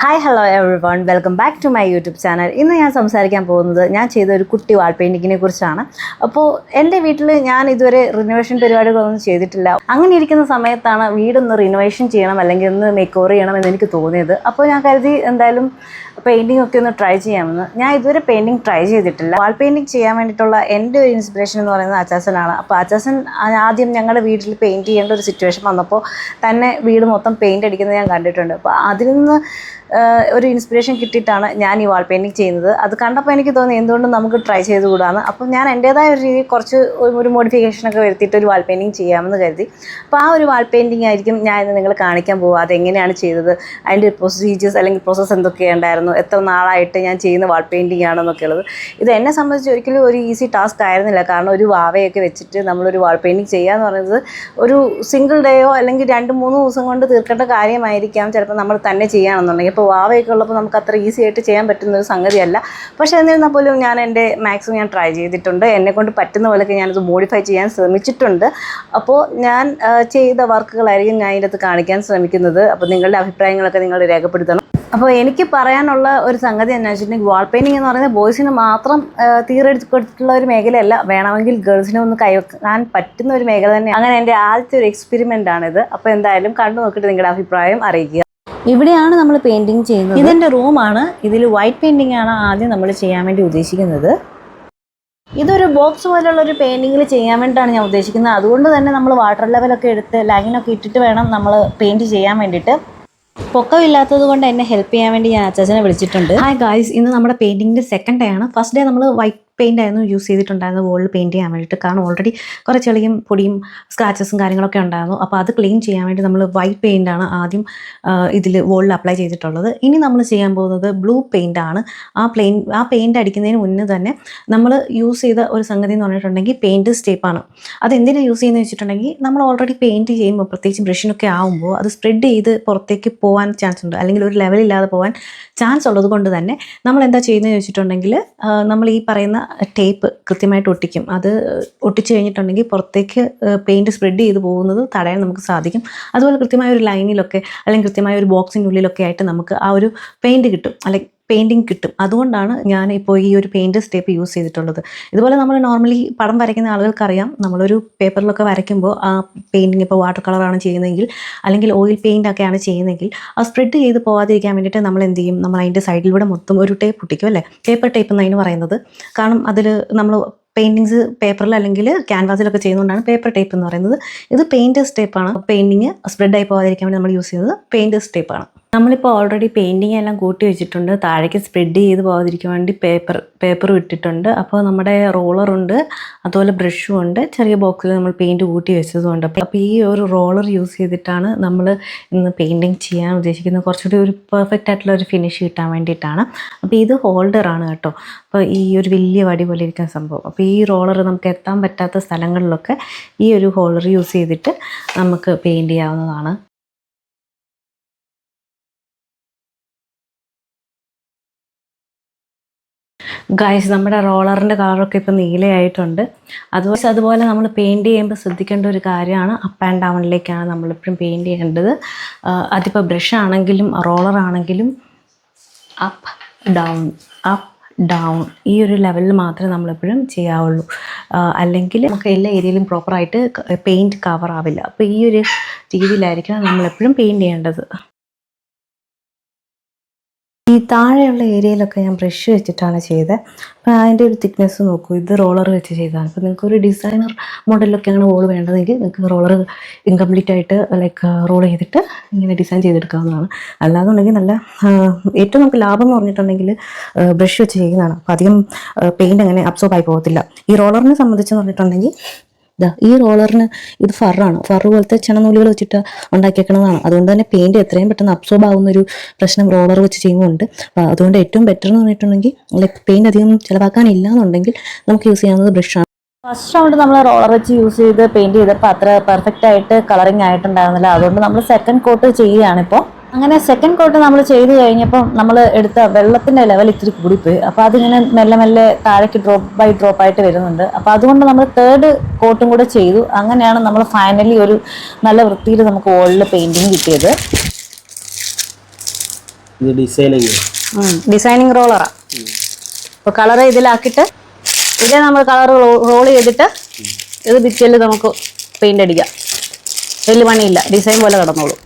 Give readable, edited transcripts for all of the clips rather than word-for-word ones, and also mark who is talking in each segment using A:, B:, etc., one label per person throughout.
A: Hi hello everyone welcome back to my YouTube channel. ഇന്ന് ഞാൻ സംസാരിക്കാൻ പോകുന്നത് ഞാൻ ചെയ്ത ഒരു കുട്ടി വാൾ പെയിൻറ്റിങ്ങിനെ കുറിച്ചാണ്. അപ്പോൾ എൻ്റെ വീട്ടിൽ ഞാൻ ഇതുവരെ റിനോവേഷൻ പരിപാടികളൊന്നും ചെയ്തിട്ടില്ല. അങ്ങനെ ഇരിക്കുന്ന സമയത്താണ് വീടൊന്ന് റിനോവേഷൻ ചെയ്യണം അല്ലെങ്കിൽ ഒന്ന് മേക്ക് ഓവർ ചെയ്യണം എന്ന് എനിക്ക് തോന്നിയത്. അപ്പോൾ ഞാൻ കരുതി എന്തായാലും പെയിൻറ്റിംഗ് ഒക്കെ ഒന്ന് ട്രൈ ചെയ്യാമെന്ന്. ഞാൻ ഇതുവരെ പെയിൻറ്റിങ് ട്രൈ ചെയ്തിട്ടില്ല. വാൾ പെയിൻറ്റിങ് ചെയ്യാൻ വേണ്ടിയിട്ടുള്ള എൻ്റെ ഒരു ഇൻസ്പിറേഷൻ എന്ന് പറയുന്നത് അച്ചാച്ചനാണ്. അപ്പോൾ അച്ചാച്ചൻ ആദ്യം ഞങ്ങളുടെ വീട്ടിൽ പെയിൻറ്റ് ചെയ്യേണ്ട ഒരു സിറ്റുവേഷൻ വന്നപ്പോൾ തന്നെ വീട് മൊത്തം പെയിൻറ്റ് അടിക്കുന്നത് ഞാൻ കണ്ടിട്ടുണ്ട്. അപ്പോൾ അതിൽ നിന്ന് ഒരു ഇൻസ്പിറേഷൻ കിട്ടിയിട്ടാണ് ഞാൻ ഈ വാൾ പെയിൻറ്റിങ് ചെയ്യുന്നത്. അത് കണ്ടപ്പോൾ എനിക്ക് തോന്നി എന്തുകൊണ്ടും നമുക്ക് ട്രൈ ചെയ്തുകൂടാന്ന്. അപ്പോൾ ഞാൻ എൻ്റേതായ ഒരു രീതി കുറച്ച് ഒരു മോഡിഫിക്കേഷനൊക്കെ വരുത്തിയിട്ട് ഒരു വാൾ പെയിൻറ്റിങ് ചെയ്യാമെന്ന് കരുതി. അപ്പോൾ ആ ഒരു വാൾ പെയിൻറ്റിങ് ആയിരിക്കും ഞാൻ ഇന്ന് നിങ്ങൾ കാണിക്കാൻ പോകുക. അതെങ്ങനെയാണ് ചെയ്തത്, അതിൻ്റെ പ്രൊസീജിയേഴ്സ് അല്ലെങ്കിൽ പ്രോസസ്സ് എന്തൊക്കെയുണ്ടായിരുന്നു, എത്ര നാളായിട്ട് ഞാൻ ചെയ്യുന്ന വാൾ പെയിൻറ്റിങ് ആണെന്നൊക്കെ ഉള്ളത്. ഇത് എന്നെ സംബന്ധിച്ച് ഒരിക്കലും ഒരു ഈസി ടാസ്ക് ആയിരുന്നില്ല. കാരണം ഒരു വാവയൊക്കെ വെച്ചിട്ട് നമ്മളൊരു വാൾ പെയിൻറ്റിങ് ചെയ്യുക എന്ന് പറയുന്നത് ഒരു സിംഗിൾ ഡേയോ അല്ലെങ്കിൽ 2-3 ദിവസം കൊണ്ട് തീർക്കേണ്ട കാര്യമായിരിക്കാം ചിലപ്പോൾ നമ്മൾ തന്നെ ചെയ്യുകയാണെന്നുണ്ടെങ്കിൽ. ഇപ്പോൾ വാവയൊക്കെ ഉള്ളപ്പോൾ നമുക്ക് അത്ര ഈസി ആയിട്ട് ചെയ്യാൻ പറ്റുന്ന ഒരു സംഗതിയല്ല. പക്ഷേ എന്നിരുന്നാൽ പോലും ഞാൻ എൻ്റെ മാക്സിമം ഞാൻ ട്രൈ ചെയ്തിട്ടുണ്ട്. എന്നെക്കൊണ്ട് പറ്റുന്ന പോലെയൊക്കെ ഞാനത് മോഡിഫൈ ചെയ്യാൻ ശ്രമിച്ചിട്ടുണ്ട്. അപ്പോൾ ഞാൻ ചെയ്ത വർക്കുകളായിരിക്കും ഞാൻ ഇതിനകത്ത് കാണിക്കാൻ ശ്രമിക്കുന്നത്. അപ്പോൾ നിങ്ങളുടെ അഭിപ്രായങ്ങളൊക്കെ നിങ്ങൾ രേഖപ്പെടുത്തണം. അപ്പോൾ എനിക്ക് പറയാനുള്ള ഒരു സംഗതി എന്താ വെച്ചിട്ടുണ്ടെങ്കിൽ, വാൾ പെയിൻറ്റിംഗ് എന്ന് പറയുന്നത് ബോയ്സിന് മാത്രം തീരെടുത്തിട്ടുള്ള ഒരു മേഖലയല്ല. വേണമെങ്കിൽ ഗേൾസിനെ ഒന്ന് കൈവെക്കാൻ പറ്റുന്ന ഒരു മേഖല തന്നെ. അങ്ങനെ എൻ്റെ ആദ്യത്തെ ഒരു എക്സ്പെരിമെൻ്റ് ആണിത്. അപ്പോൾ എന്തായാലും കണ്ടു നോക്കിയിട്ട് നിങ്ങളുടെ അഭിപ്രായം അറിയിക്കുക. ഇവിടെയാണ് നമ്മൾ പെയിൻറ്റിങ് ചെയ്യുന്നത്. ഇതെൻ്റെ റൂമാണ്. ഇതിൽ വൈറ്റ് പെയിൻറ്റിംഗ് ആണ് ആദ്യം നമ്മൾ ചെയ്യാൻ വേണ്ടി ഉദ്ദേശിക്കുന്നത്. ഇതൊരു ബോക്സ് പോലുള്ള ഒരു പെയിൻറ്റിങ്ങിൽ ചെയ്യാൻ വേണ്ടിയിട്ടാണ് ഞാൻ ഉദ്ദേശിക്കുന്നത്. അതുകൊണ്ട് തന്നെ നമ്മൾ വാട്ടർ ലെവലൊക്കെ എടുത്ത് ലൈനൊക്കെ ഇട്ടിട്ട് വേണം നമ്മൾ പെയിൻറ്റ് ചെയ്യാൻ വേണ്ടിയിട്ട്. പൊക്കമില്ലാത്തത് കൊണ്ട് എന്നെ ഹെൽപ്പ് ചെയ്യാൻ വേണ്ടി ഞാൻ അച്ചാച്ചനെ വിളിച്ചിട്ടുണ്ട്. ഹായ് ഗായ്സ്, ഇന്ന് നമ്മുടെ പെയിൻറ്റിങ്ങിൻ്റെ സെക്കൻഡ് ഡേ ആണ്. ഫസ്റ്റ് ഡേ നമ്മൾ വൈറ്റ് പെയിൻ്റ് ആയിരുന്നു യൂസ് ചെയ്തിട്ടുണ്ടായിരുന്നു വോളിൽ പെയിൻറ്റ് ചെയ്യാൻ വേണ്ടിയിട്ട്. കാരണം ഓൾറെഡി കുറേ ചെളിയും പൊടിയും സ്ക്രാച്ചസും കാര്യങ്ങളൊക്കെ ഉണ്ടായിരുന്നു. അപ്പോൾ അത് ക്ലീൻ ചെയ്യാൻ വേണ്ടി നമ്മൾ വൈറ്റ് പെയിൻ്റാണ് ആദ്യം ഇതിൽ വോളിൽ അപ്ലൈ ചെയ്തിട്ടുള്ളത്. ഇനി നമ്മൾ ചെയ്യാൻ പോകുന്നത് ബ്ലൂ പെയിൻ്റാണ്. ആ പെയിൻറ്റ് അടിക്കുന്നതിന് മുന്നേ തന്നെ നമ്മൾ യൂസ് ചെയ്ത ഒരു സംഗതി എന്ന് പറഞ്ഞിട്ടുണ്ടെങ്കിൽ പെയിൻറ്റ് സ്റ്റേപ്പാണ്. അതെന്തിനാണ് യൂസ് ചെയ്യുന്നത് വെച്ചിട്ടുണ്ടെങ്കിൽ, നമ്മൾ ഓൾറെഡി പെയിൻറ്റ് ചെയ്യുമ്പോൾ പ്രത്യേകിച്ച് ബ്രഷിനൊക്കെ ആകുമ്പോൾ അത് സ്പ്രെഡ് ചെയ്ത് പുറത്തേക്ക് പോകാൻ ചാൻസ് ഉണ്ട്, അല്ലെങ്കിൽ ഒരു ലെവലില്ലാതെ പോകാൻ ചാൻസ് ഉള്ളത് കൊണ്ട് തന്നെ നമ്മൾ എന്താ ചെയ്യുന്നത് വെച്ചിട്ടുണ്ടെങ്കിൽ, നമ്മൾ ഈ പറയുന്ന ടേപ്പ് കൃത്യമായിട്ട് ഒട്ടിക്കും. അത് ഒട്ടിച്ച് കഴിഞ്ഞിട്ടുണ്ടെങ്കിൽ പുറത്തേക്ക് പെയിൻറ്റ് സ്പ്രെഡ് ചെയ്ത് പോകുന്നത് തടയാൻ നമുക്ക് സാധിക്കും. അതുപോലെ കൃത്യമായ ഒരു ലൈനിലൊക്കെ അല്ലെങ്കിൽ കൃത്യമായ ഒരു ബോക്സിൻ്റെ ഉള്ളിലൊക്കെ ആയിട്ട് നമുക്ക് ആ ഒരു പെയിൻറ്റ് കിട്ടും, അല്ലെങ്കിൽ പെയിൻറ്റിങ് കിട്ടും. അതുകൊണ്ടാണ് ഞാൻ ഇപ്പോൾ ഈ ഒരു പെയിൻറ്റ് സ്റ്റെപ്പ് യൂസ് ചെയ്തിട്ടുള്ളത്. ഇതുപോലെ നമ്മൾ നോർമലി പടം വരയ്ക്കുന്ന ആളുകൾക്കറിയാം, നമ്മളൊരു പേപ്പറിലൊക്കെ വരയ്ക്കുമ്പോൾ ആ പെയിൻറ്റിങ് ഇപ്പോൾ വാട്ടർ കളറാണ് ചെയ്യുന്നതെങ്കിൽ അല്ലെങ്കിൽ ഓയിൽ പെയിൻ്റൊക്കെയാണ് ചെയ്യുന്നതെങ്കിൽ അത് സ്പ്രെഡ് ചെയ്ത് പോകാതിരിക്കാൻ വേണ്ടിയിട്ട് നമ്മൾ എന്ത് ചെയ്യും, നമ്മൾ അതിൻ്റെ സൈഡിലൂടെ മൊത്തം ഒരു ടേപ്പ് ഒട്ടിക്കും, അല്ലേ? പേപ്പർ ടേപ്പ് എന്നതിന് പറയുന്നത്. കാരണം അതിൽ നമ്മൾ പെയിൻറ്റിങ്സ് പേപ്പറിൽ അല്ലെങ്കിൽ ക്യാൻവാസിലൊക്കെ ചെയ്യുന്നതുകൊണ്ടാണ് പേപ്പർ ടേപ്പ് എന്ന് പറയുന്നത്. ഇത് പെയിൻറ്റേഴ്സ് ടേപ്പാണ്. പെയിൻറ്റിങ് സ്പ്രെഡായി പോകാതിരിക്കാൻ വേണ്ടി നമ്മൾ യൂസ് ചെയ്യുന്നത് പെയിൻറ്റേഴ്സ് ടേപ്പാണ്. നമ്മളിപ്പോൾ ഓൾറെഡി പെയിൻറ്റിങ് എല്ലാം കൂട്ടി വെച്ചിട്ടുണ്ട്. താഴേക്ക് സ്പ്രെഡ് ചെയ്ത് പോകാതിരിക്കാൻ വേണ്ടി പേപ്പറും ഇട്ടിട്ടുണ്ട്. അപ്പോൾ നമ്മുടെ റോളറുണ്ട്, അതുപോലെ ബ്രഷും ഉണ്ട്, ചെറിയ ബോക്സിൽ നമ്മൾ പെയിൻറ്റ് കൂട്ടി വെച്ചതുകൊണ്ട്. അപ്പോൾ ഈ ഒരു റോളർ യൂസ് ചെയ്തിട്ടാണ് നമ്മൾ ഇന്ന് പെയിൻറ്റിങ് ചെയ്യാൻ ഉദ്ദേശിക്കുന്നത്. കുറച്ചുകൂടി ഒരു പെർഫെക്റ്റ് ആയിട്ടുള്ള ഒരു ഫിനിഷ് കിട്ടാൻ വേണ്ടിയിട്ടാണ്. അപ്പോൾ ഇത് ഹോൾഡറാണ് കേട്ടോ. അപ്പോൾ ഈ ഒരു വലിയ വടി പോലെ ഇരിക്കുന്ന സംഭവം. അപ്പോൾ ഈ റോളർ നമുക്ക് എത്താൻ പറ്റാത്ത സ്ഥലങ്ങളിലൊക്കെ ഈ ഒരു ഹോൾഡർ യൂസ് ചെയ്തിട്ട് നമുക്ക് പെയിൻറ്റ് ചെയ്യാവുന്നതാണ്. ഗൈസ്, നമ്മുടെ റോളറിൻ്റെ കളറൊക്കെ ഇപ്പോൾ നീലയായിട്ടുണ്ട്. അതുപോലെ നമ്മൾ പെയിൻറ്റ് ചെയ്യുമ്പോൾ ശ്രദ്ധിക്കേണ്ട ഒരു കാര്യമാണ്, അപ്പ് ആൻഡ് ഡൗണിലേക്കാണ് നമ്മളെപ്പോഴും പെയിൻറ്റ് ചെയ്യേണ്ടത്. അതിപ്പോൾ ബ്രഷ് ആണെങ്കിലും റോളറാണെങ്കിലും അപ്പ് ഡൗൺ ഈ ഒരു ലെവലിൽ മാത്രമേ നമ്മളെപ്പോഴും ചെയ്യാവുള്ളൂ. അല്ലെങ്കിൽ നമുക്ക് എല്ലാ ഏരിയയിലും പ്രോപ്പറായിട്ട് പെയിൻറ്റ് കവർ ആവില്ല. അപ്പോൾ ഈ ഒരു രീതിയിലായിരിക്കണം നമ്മളെപ്പോഴും പെയിൻറ്റ് ചെയ്യേണ്ടത്. ഈ താഴെയുള്ള ഏരിയയിലൊക്കെ ഞാൻ ബ്രഷ് വെച്ചിട്ടാണ് ചെയ്തത്. അപ്പോൾ അതിൻ്റെ ഒരു തിക്നെസ് നോക്കൂ. ഇത് റോളർ വെച്ച് ചെയ്തതാണ്. അപ്പോൾ നിങ്ങൾക്ക് ഒരു ഡിസൈനർ മോഡലിലൊക്കെയാണ് വോൾ വേണ്ടതെങ്കിൽ നിങ്ങൾക്ക് റോളർ ഇൻകംപ്ലീറ്റ് ആയിട്ട് ലൈക്ക് റോൾ ചെയ്തിട്ട് ഇങ്ങനെ ഡിസൈൻ ചെയ്തെടുക്കാവുന്നതാണ്. അല്ലാതുണ്ടെങ്കിൽ നല്ല ഏറ്റവും നമുക്ക് ലാഭം എന്ന് പറഞ്ഞിട്ടുണ്ടെങ്കിൽ ബ്രഷ് വെച്ച് ചെയ്യുന്നതാണ്. അപ്പോൾ അധികം പെയിൻറ്റ് അങ്ങനെ അബ്സോർബ് ആയി പോകത്തില്ല. ഈ റോളറിനെ സംബന്ധിച്ച് പറഞ്ഞിട്ടുണ്ടെങ്കിൽ ഈ റോളറിന് ഇത് ഫറാണ്. ഫറ് പോലത്തെ ചണനൂലുകൾ വെച്ചിട്ട് ഉണ്ടാക്കിയേക്കുന്നതാണ്. അതുകൊണ്ട് തന്നെ പെയിൻറ്റ് എത്രയും പെട്ടെന്ന് അബ്സോർബ് ആവുന്നൊരു പ്രശ്നം റോളർ വെച്ച് ചെയ്യുന്നുണ്ട്. അതുകൊണ്ട് ഏറ്റവും ബെറ്റർ എന്ന് പറഞ്ഞിട്ടുണ്ടെങ്കിൽ ലൈക്ക് പെയിൻറ്റ് അധികം ചിലവാക്കാനില്ല എന്നുണ്ടെങ്കിൽ നമുക്ക് യൂസ് ചെയ്യാവുന്നത് ബ്രഷാണ്. ഫസ്റ്റ് റൗണ്ട് നമ്മൾ റോളർ വെച്ച് യൂസ് ചെയ്ത് പെയിൻറ്റ് ചെയ്തപ്പോൾ അത്ര പെർഫെക്റ്റ് ആയിട്ട് കളറിങ് ആയിട്ടുണ്ടായിരുന്നില്ല. അതുകൊണ്ട് നമ്മൾ സെക്കൻഡ് കോട്ട് ചെയ്യുകയാണിപ്പോൾ. അങ്ങനെ സെക്കൻഡ് കോട്ട് നമ്മൾ ചെയ്ത് കഴിഞ്ഞപ്പോൾ നമ്മൾ എടുത്ത വെള്ളത്തിൻ്റെ ലെവൽ ഇത്തിരി കൂടിപ്പോയി. അപ്പോൾ അതിങ്ങനെ മെല്ലെ മെല്ലെ താഴേക്ക് ഡ്രോപ്പ് ആയിട്ട് വരുന്നുണ്ട്. അപ്പോൾ അതുകൊണ്ട് നമ്മൾ തേർഡ് കോട്ടും കൂടെ ചെയ്തു. അങ്ങനെയാണ് നമ്മൾ ഫൈനലി ഒരു നല്ല വൃത്തിയിൽ നമുക്ക് വോളിൽ പെയിൻറ്റിങ് കിട്ടിയത്. ഡിസൈനിങ് റോളറാ. അപ്പോൾ കളർ ഇതിലാക്കിയിട്ട് ഇതേ നമ്മൾ കളർ റോൾ ചെയ്തിട്ട് ഇത് ഭിത്തിയിൽ നമുക്ക് പെയിന്റ് അടിക്കാം. വലിയ പണിയില്ല, ഡിസൈൻ പോലെ കിടന്നോളൂ.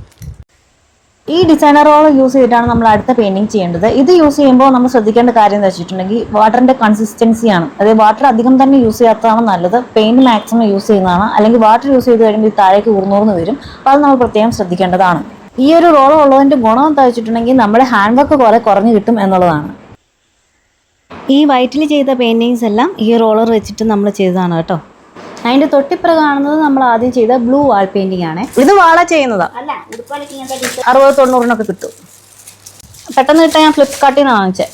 A: ഈ ഡിസൈനർ റോൾ യൂസ് ചെയ്തിട്ടാണ് നമ്മൾ അടുത്ത പെയിന്റിങ് ചെയ്യേണ്ടത്. ഇത് യൂസ് ചെയ്യുമ്പോൾ നമ്മൾ ശ്രദ്ധിക്കേണ്ട കാര്യം എന്താ വെച്ചിട്ടുണ്ടെങ്കിൽ വാട്ടറിന്റെ കൺസിസ്റ്റൻസിയാണ്. അതായത് വാട്ടർ അധികം തന്നെ യൂസ് ചെയ്യാത്തതാണ് നല്ലത്. പെയിന്റ് മാക്സിമം യൂസ് ചെയ്യുന്നതാണ്. അല്ലെങ്കിൽ വാട്ടർ യൂസ് ചെയ്ത് കഴിയുമ്പോൾ ഈ താഴേക്ക് ഊർന്നൂർന്ന് വരും. അപ്പോൾ അത് നമ്മൾ പ്രത്യേകം ശ്രദ്ധിക്കേണ്ടതാണ്. ഈ ഒരു റോൾ ഉള്ളതിന്റെ ഗുണം എന്താ വെച്ചിട്ടുണ്ടെങ്കിൽ നമ്മുടെ ഹാൻഡ് വർക്ക് കുറെ കുറഞ്ഞു കിട്ടും എന്നുള്ളതാണ്. ഈ വൈറ്റിൽ ചെയ്ത പെയിന്റിങ്സ് എല്ലാം ഈ റോളർ വെച്ചിട്ട് നമ്മൾ ചെയ്തതാണ് കേട്ടോ. അതിന്റെ തൊട്ടിപ്പുറ കാണുന്നത് നമ്മൾ ആദ്യം ചെയ്ത ബ്ലൂ വാൾ പെയിന്റിംഗ് ആണ്. ഇത് വാള ചെയ്യുന്നതാ, 60-90 കിട്ടും. പെട്ടെന്ന് കിട്ടാൻ ഞാൻ ഫ്ലിപ്കാർട്ടിൽ നിന്ന് വാങ്ങിച്ചത്.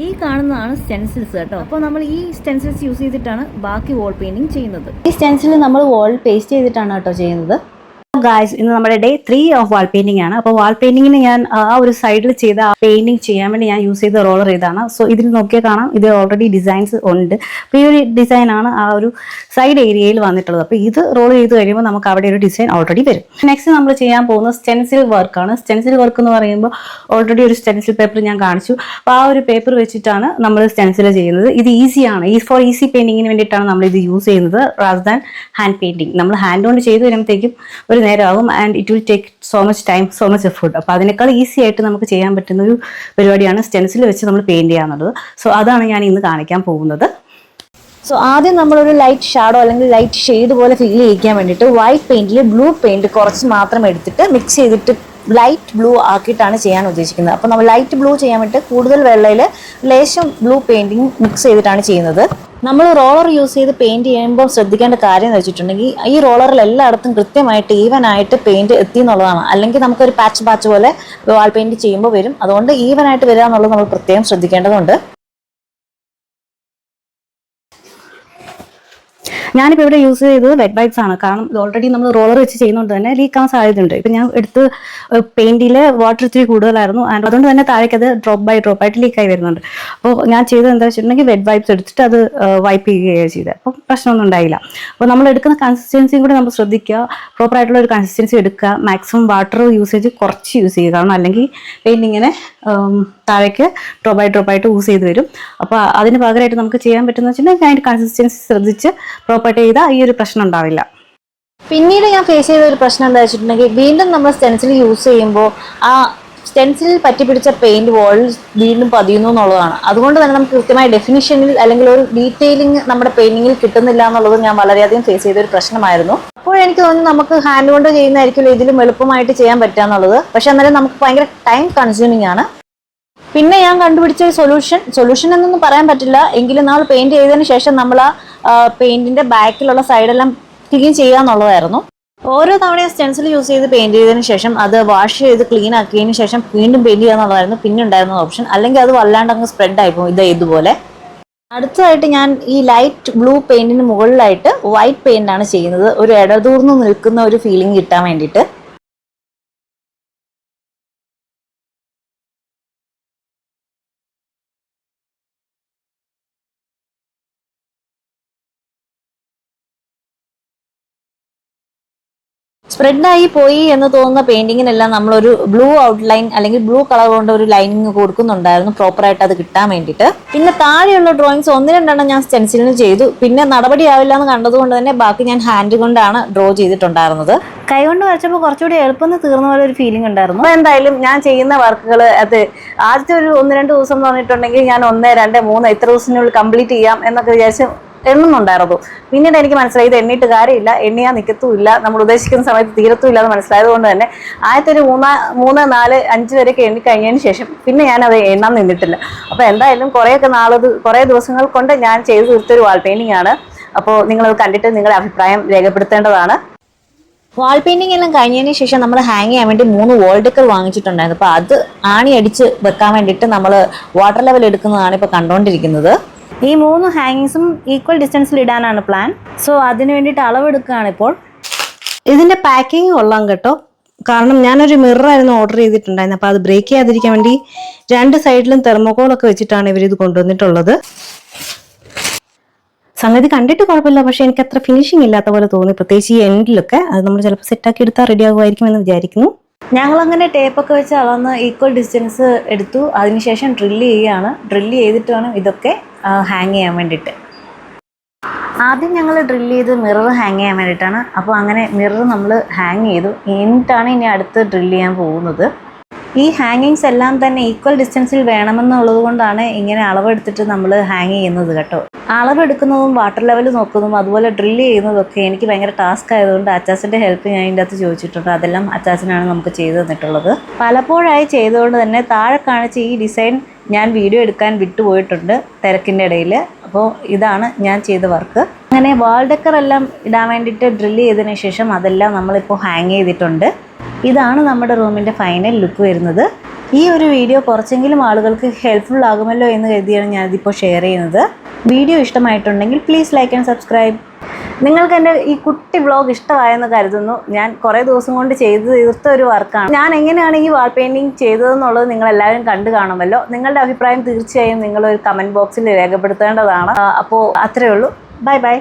A: ഈ കാണുന്നതാണ് സ്റ്റെൻസിൽസ് കേട്ടോ. അപ്പോൾ നമ്മൾ ഈ സ്റ്റെൻസിൽസ് യൂസ് ചെയ്തിട്ടാണ് ബാക്കി വാൾ പെയിന്റിംഗ് ചെയ്യുന്നത്. ഈ സ്റ്റെൻസിൽ നമ്മൾ വാൾ പേസ്റ്റ് ചെയ്തിട്ടാണ് കേട്ടോ ചെയ്യുന്നത്. ഗായ്സ്, ഇന്ന് നമ്മുടെ ഡേ 3 ഓഫ് വാൾ പെയിന്റിംഗ് ആണ്. അപ്പോൾ വാൾ പെയിന്റിങ്ങിന് ഞാൻ ആ ഒരു സൈഡിൽ ചെയ്ത പെയിന്റിംഗ് ചെയ്യാൻ വേണ്ടി ഞാൻ യൂസ് ചെയ്ത റോളർ ഇതാണ്. സോ ഇതിൽ നോക്കിയാൽ കാണാം, ഇത് ഓൾറെഡി ഡിസൈൻസ് ഉണ്ട്. അപ്പോൾ ഈ ഒരു ഡിസൈനാണ് ആ ഒരു സൈഡ് ഏരിയയിൽ വന്നിട്ടുള്ളത്. അപ്പോൾ ഇത് റോൾ ചെയ്ത് കഴിയുമ്പോൾ നമുക്ക് അവിടെ ഒരു ഡിസൈൻ ഓൾറെഡി വരും. നെക്സ്റ്റ് നമ്മൾ ചെയ്യാൻ പോകുന്നത് സ്റ്റെൻസിൽ വർക്കാണ്. സ്റ്റെൻസിൽ വർക്ക് എന്ന് പറയുമ്പോൾ ഓൾറെഡി ഒരു സ്റ്റെൻസിൽ പേപ്പർ ഞാൻ കാണിച്ചു. അപ്പോൾ ആ ഒരു പേപ്പർ വെച്ചിട്ടാണ് നമ്മൾ സ്റ്റെൻസിൽ ചെയ്യുന്നത്. ഇത് ഈസിയാണ്. ഫോർ ഈസി പെയിന്റിങ്ങിന് വേണ്ടിയിട്ടാണ് നമ്മൾ ഇത് യൂസ് ചെയ്യുന്നത് റാദർ ദാൻ ഹാൻഡ് പെയിന്റിങ്. നമ്മൾ ഹാൻഡ് കൊണ്ട് ചെയ്ത് വരുമ്പോഴത്തേക്കും ഒരു നേരമാകും and it will take so much time, so much effort. അപ്പോൾ അതിനേക്കാൾ ഈസി ആയിട്ട് നമുക്ക് ചെയ്യാൻ പറ്റുന്ന ഒരു പരിപാടിയാണ് സ്റ്റെൻസിൽ വെച്ച് നമ്മൾ പെയിന്റ് ചെയ്യാന്നുള്ളത്. സോ അതാണ് ഞാൻ ഇന്ന് കാണിക്കാൻ പോകുന്നത്. സോ ആദ്യം നമ്മളൊരു ലൈറ്റ് ഷാഡോ അല്ലെങ്കിൽ ലൈറ്റ് ഷെയ്ഡ് പോലെ ഫീൽ ചെയ്യിക്കാൻ വേണ്ടിയിട്ട് വൈറ്റ് പെയിന്റിൽ ബ്ലൂ പെയിന്റ് കുറച്ച് മാത്രം എടുത്തിട്ട് മിക്സ് ചെയ്തിട്ട് ലൈറ്റ് ബ്ലൂ ആക്കിയിട്ടാണ് ചെയ്യാൻ ഉദ്ദേശിക്കുന്നത്. അപ്പോൾ നമ്മൾ ലൈറ്റ് ബ്ലൂ ചെയ്യാൻ വേണ്ടി കൂടുതൽ വെള്ളയിൽ ലേശം ബ്ലൂ പെയിന്റിങ് മിക്സ് ചെയ്തിട്ടാണ് ചെയ്യുന്നത്. നമ്മൾ റോളർ യൂസ് ചെയ്ത് പെയിന്റ് ചെയ്യുമ്പോൾ ശ്രദ്ധിക്കേണ്ട കാര്യം എന്ന് വെച്ചിട്ടുണ്ടെങ്കിൽ ഈ റോളറിൽ എല്ലായിടത്തും കൃത്യമായിട്ട് ഈവൻ ആയിട്ട് പെയിന്റ് എത്തി എന്നുള്ളതാണ്. അല്ലെങ്കിൽ നമുക്കൊരു പാച്ച് പോലെ വാൾ പെയിന്റ് ചെയ്യുമ്പോൾ വരും. അതുകൊണ്ട് ഈവൻ ആയിട്ട് വരിക എന്നുള്ളത് നമ്മൾ പ്രത്യേകം ശ്രദ്ധിക്കേണ്ടതുണ്ട്. ഞാനിപ്പോൾ ഇവിടെ യൂസ് ചെയ്തത് വെറ്റ് വൈപ്സ് ആണ്. കാരണം ഇത് ഓൾറെഡി നമ്മൾ റോളർ വെച്ച് ചെയ്യുന്നതുകൊണ്ട് തന്നെ ലീക്കാൻ സാധ്യതയുണ്ട്. ഇപ്പം ഞാൻ എടുത്ത് പെയിന്റിൽ വാട്ടർ ഇത്തിരി കൂടുതലായിരുന്നു. ആൻഡ് അതുകൊണ്ട് തന്നെ താഴേക്ക് അത് ഡ്രോപ്പ് ബൈ ഡ്രോപ്പ് ആയിട്ട് ലീക്കായി വരുന്നുണ്ട്. അപ്പോൾ ഞാൻ ചെയ്തത് എന്താ വെച്ചിട്ടുണ്ടെങ്കിൽ വെറ്റ് വൈപ്സ് എടുത്തിട്ട് അത് വൈപ്പ് ചെയ്യുകയാണ് ചെയ്തത്. അപ്പം പ്രശ്നമൊന്നും ഉണ്ടായില്ല. അപ്പോൾ നമ്മൾ എടുക്കുന്ന കൺസിസ്റ്റൻസിയും കൂടി നമ്മൾ ശ്രദ്ധിക്കുക. പ്രോപ്പറായിട്ടുള്ള ഒരു കൺസിസ്റ്റൻസി എടുക്കുക. മാക്സിമം വാട്ടർ യൂസേജ് കുറച്ച് യൂസ് ചെയ്യുക. കാരണം അല്ലെങ്കിൽ പെയിന്റിങ്ങിനെ താഴേക്ക് ഡ്രോപ്പ് ആയിട്ട് യൂസ് ചെയ്ത് വരും. അപ്പോൾ അതിന് പകരമായിട്ട് നമുക്ക് ചെയ്യാൻ പറ്റുന്ന വെച്ചിട്ടുണ്ടെങ്കിൽ അതിൻ്റെ കൺസിസ്റ്റൻസി ശ്രദ്ധിച്ച് പ്രോപ്പറായിട്ട് ചെയ്താൽ ഈ ഒരു പ്രശ്നം ഉണ്ടാവില്ല. പിന്നീട് ഞാൻ ഫേസ് ചെയ്ത ഒരു പ്രശ്നം എന്താ വെച്ചിട്ടുണ്ടെങ്കിൽ വീണ്ടും നമ്മൾ സ്റ്റെൻസിൽ യൂസ് ചെയ്യുമ്പോൾ ആ സ്റ്റെൻസിലിൽ പറ്റിപ്പിടിച്ച പെയിന്റ് വാളിൽ വീണ്ടും പതിയുന്നു എന്നുള്ളതാണ്. അതുകൊണ്ട് തന്നെ നമുക്ക് കൃത്യമായ ഡെഫിനിഷനിൽ അല്ലെങ്കിൽ ഒരു ഡീറ്റെയിലിംഗ് നമ്മുടെ പെയിന്റിങ്ങിൽ കിട്ടുന്നില്ല എന്നുള്ളത് ഞാൻ വളരെയധികം ഫേസ് ചെയ്ത ഒരു പ്രശ്നമായിരുന്നു. അപ്പോൾ എനിക്ക് തോന്നുന്നു നമുക്ക് ഹാൻഡ് കൊണ്ട് ചെയ്യുന്നതായിരിക്കും ഇതിലും എളുപ്പമായിട്ട് ചെയ്യാൻ പറ്റുക എന്നുള്ളത്. പക്ഷെ അന്നേരം നമുക്ക് ഭയങ്കര ടൈം കൺസ്യൂമിംഗ് ആണ്. പിന്നെ ഞാൻ കണ്ടുപിടിച്ച ഒരു സൊല്യൂഷൻ എന്നൊന്നും പറയാൻ പറ്റില്ല. എങ്കിലും നമ്മൾ പെയിന്റ് ചെയ്തതിന് ശേഷം നമ്മൾ ആ പെയിന്റിന്റെ ബാക്കിലുള്ള സൈഡെല്ലാം ക്ലീൻ ചെയ്യുക എന്നുള്ളതായിരുന്നു. ഓരോ തവണയും സ്റ്റെൻസിൽ യൂസ് ചെയ്ത് പെയിന്റ് ചെയ്തതിന് ശേഷം അത് വാഷ് ചെയ്ത് ക്ലീൻ ആക്കിയതിന് ശേഷം വീണ്ടും പെയിന്റ് ചെയ്യുക എന്നുള്ളതായിരുന്നു പിന്നെ ഉണ്ടായിരുന്ന ഓപ്ഷൻ. അല്ലെങ്കിൽ അത് വല്ലാണ്ട് അങ്ങ് സ്പ്രെഡ് ആയിപ്പോകും ഇതുപോലെ. അടുത്തതായിട്ട് ഞാൻ ഈ ലൈറ്റ് ബ്ലൂ പെയിന്റിന് മുകളിലായിട്ട് വൈറ്റ് പെയിന്റ് ആണ് ചെയ്യുന്നത്. ഒരു ഇടതൂർന്ന് നിൽക്കുന്ന ഒരു ഫീലിംഗ് കിട്ടാൻ വേണ്ടിയിട്ട്. സ്പ്രെഡായി പോയി എന്ന് തോന്നുന്ന പെയിന്റിങ്ങിനെല്ലാം നമ്മളൊരു ബ്ലൂ ഔട്ട്ലൈൻ അല്ലെങ്കിൽ ബ്ലൂ കളർ കൊണ്ട് ഒരു ലൈനിങ് കൊടുക്കുന്നുണ്ടായിരുന്നു പ്രോപ്പറായിട്ട് അത് കിട്ടാൻ വേണ്ടിയിട്ട്. പിന്നെ താഴെയുള്ള ഡ്രോയിങ്സ് 1-2 ഞാൻ സ്റ്റെൻസിലിന് ചെയ്തു. പിന്നെ നടപടിയാവില്ല എന്ന് കണ്ടതുകൊണ്ട് തന്നെ ബാക്കി ഞാൻ ഹാൻഡ് കൊണ്ടാണ് ഡ്രോ ചെയ്തിട്ടുണ്ടായിരുന്നത്. കൈകൊണ്ട് വരച്ചപ്പോൾ കുറച്ചുകൂടി എളുപ്പം തീർന്ന പോലെ ഒരു ഫീലിംഗ് ഉണ്ടായിരുന്നു. അപ്പോൾ എന്തായാലും ഞാൻ ചെയ്യുന്ന വർക്കുകൾ അത് ആദ്യത്തെ ഒരു 1-2 ദിവസം എന്ന് പറഞ്ഞിട്ടുണ്ടെങ്കിൽ ഞാൻ 1, 2, 3 ഇത്ര ദിവസത്തിനുള്ളിൽ കംപ്ലീറ്റ് ചെയ്യാം എന്നൊക്കെ വിചാരിച്ച് എണ്ണുന്നുണ്ടായിരുന്നു. പിന്നീട് എനിക്ക് മനസ്സിലായി ഇത് എണ്ണിയിട്ട് കാര്യമില്ല, എണ്ണിയാൽ നിൽക്കത്തുമില്ല, നമ്മൾ ഉദ്ദേശിക്കുന്ന സമയത്ത് തീരത്തുമില്ല എന്ന് മനസ്സിലായത് കൊണ്ട് തന്നെ ആദ്യത്തെ ഒരു 3, 4, 5 വരെയൊക്കെ എണ്ണി കഴിഞ്ഞതിന് ശേഷം പിന്നെ ഞാനത് എണ്ണാൻ നിന്നിട്ടില്ല. അപ്പോൾ എന്തായാലും കുറേ ദിവസങ്ങൾ കൊണ്ട് ഞാൻ ചെയ്തു തീർത്തൊരു വാൾ പെയിന്റിംഗ് ആണ്. അപ്പോൾ നിങ്ങളത് കണ്ടിട്ട് നിങ്ങളുടെ അഭിപ്രായം രേഖപ്പെടുത്തേണ്ടതാണ്. വാൾ പെയിന്റിംഗ് എല്ലാം കഴിഞ്ഞതിന് ശേഷം നമ്മൾ ഹാങ് ചെയ്യാൻ വേണ്ടി 3 വാൾ ഡെക്കർ വാങ്ങിച്ചിട്ടുണ്ടായിരുന്നു. അപ്പോൾ അത് ആണി അടിച്ച് വെക്കാൻ വേണ്ടിയിട്ട് നമ്മൾ വാട്ടർ ലെവൽ എടുക്കുന്നതാണ് ഇപ്പോൾ കണ്ടുകൊണ്ടിരിക്കുന്നത്. ഈ 3 ഹാങ്ങിങ്സും ഈക്വൽ ഡിസ്റ്റൻസിൽ ഇടാനാണ് പ്ലാൻ. സോ അതിന് വേണ്ടിയിട്ട് അളവെടുക്കുകയാണ് ഇപ്പോൾ. ഇതിൻ്റെ പാക്കിങ് കൊള്ളാം കേട്ടോ. കാരണം ഞാനൊരു മിററായിരുന്നു ഓർഡർ ചെയ്തിട്ടുണ്ടായിരുന്നത്. അപ്പോൾ അത് ബ്രേക്ക് ചെയ്യാതിരിക്കാൻ വേണ്ടി 2 സൈഡിലും തെർമോകോളൊക്കെ വെച്ചിട്ടാണ് ഇവരിത് കൊണ്ടുവന്നിട്ടുള്ളത്. സംഗതി കണ്ടിട്ട് കുഴപ്പമില്ല, പക്ഷെ എനിക്ക് അത്ര ഫിനിഷിംഗ് ഇല്ലാത്ത പോലെ തോന്നി. പ്രത്യേകിച്ച് ഈ എൻഡിലൊക്കെ അത് നമ്മൾ ചിലപ്പോൾ സെറ്റാക്കി എടുത്താൽ റെഡി ആകുമായിരിക്കും എന്ന് വിചാരിക്കുന്നു. ഞങ്ങളങ്ങനെ ടേപ്പൊക്കെ വെച്ച് അളന്ന് ഈക്വൽ ഡിസ്റ്റൻസ് എടുത്തു. അതിനുശേഷം ഡ്രില്ല് ചെയ്യുകയാണ്. ഡ്രില്ല് ചെയ്തിട്ട് വേണം ഇതൊക്കെ ഹാങ് ചെയ്യാൻ വേണ്ടിയിട്ട്. ആദ്യം ഞങ്ങൾ ഡ്രില്ല് ചെയ്ത് മിറർ ഹാങ് ചെയ്യാൻ വേണ്ടിയിട്ടാണ്. അപ്പോൾ അങ്ങനെ മിറർ നമ്മൾ ഹാങ് ചെയ്തു. എന്നിട്ടാണ് ഇനി അടുത്ത് ഡ്രില്ല് ചെയ്യാൻ പോകുന്നത്. ഈ ഹാങ്ങിങ്സ് എല്ലാം തന്നെ ഈക്വൽ ഡിസ്റ്റൻസിൽ വേണമെന്നുള്ളത് കൊണ്ടാണ് ഇങ്ങനെ അളവെടുത്തിട്ട് നമ്മൾ ഹാങ് ചെയ്യുന്നത് കേട്ടോ. അളവെടുക്കുന്നതും വാട്ടർ ലെവൽ നോക്കുന്നതും അതുപോലെ ഡ്രില്ല് ചെയ്യുന്നതൊക്കെ എനിക്ക് ഭയങ്കര ടാസ്ക് ആയതുകൊണ്ട് അച്ചാച്ചൻ്റെ ഹെൽപ്പ് ഞാൻ ഇതിൻ്റെ അകത്ത് ചോദിച്ചിട്ടുണ്ട്. അതെല്ലാം അച്ചാച്ചനാണ് നമുക്ക് ചെയ്തു തന്നിട്ടുള്ളത്. പലപ്പോഴായി ചെയ്തുകൊണ്ട് തന്നെ താഴെ കാണിച്ച ഈ ഡിസൈൻ ഞാൻ വീഡിയോ എടുക്കാൻ വിട്ടുപോയിട്ടുണ്ട് തിരക്കിൻ്റെ ഇടയിൽ. അപ്പോൾ ഇതാണ് ഞാൻ ചെയ്ത വർക്ക്. അങ്ങനെ വാൾ ഡെക്കർ എല്ലാം ഇടാൻ വേണ്ടിയിട്ട് ഡ്രില്ല് ചെയ്തതിന് ശേഷം അതെല്ലാം നമ്മളിപ്പോൾ ഹാങ് ചെയ്തിട്ടുണ്ട്. ഇതാണ് നമ്മുടെ റൂമിൻ്റെ ഫൈനൽ ലുക്ക് വരുന്നത്. ഈ ഒരു വീഡിയോ കുറച്ചെങ്കിലും ആളുകൾക്ക് ഹെൽപ്ഫുൾ ആകുമല്ലോ എന്ന് കരുതിയാണ് ഞാനിതിപ്പോൾ ഷെയർ ചെയ്യുന്നത്. വീഡിയോ ഇഷ്ടമായിട്ടുണ്ടെങ്കിൽ പ്ലീസ് ലൈക്ക് ആൻഡ് സബ്സ്ക്രൈബ്. നിങ്ങൾക്ക് എൻ്റെ ഈ കുട്ടി വ്ളോഗ് ഇഷ്ടമായെന്ന് കരുതുന്നു. ഞാൻ കുറേ ദിവസം കൊണ്ട് ചെയ്ത് തീർത്ത ഒരു വർക്കാണ്. ഞാൻ എങ്ങനെയാണ് ഈ വാൾ പെയിൻറ്റിങ് ചെയ്തതെന്നുള്ളത് നിങ്ങളെല്ലാവരും കണ്ടു കാണുമല്ലോ. നിങ്ങളുടെ അഭിപ്രായം തീർച്ചയായും നിങ്ങളൊരു കമൻറ്റ് ബോക്സിൽ രേഖപ്പെടുത്തേണ്ടതാണ്. അപ്പോൾ അത്രയേ ഉള്ളൂ. Bye bye.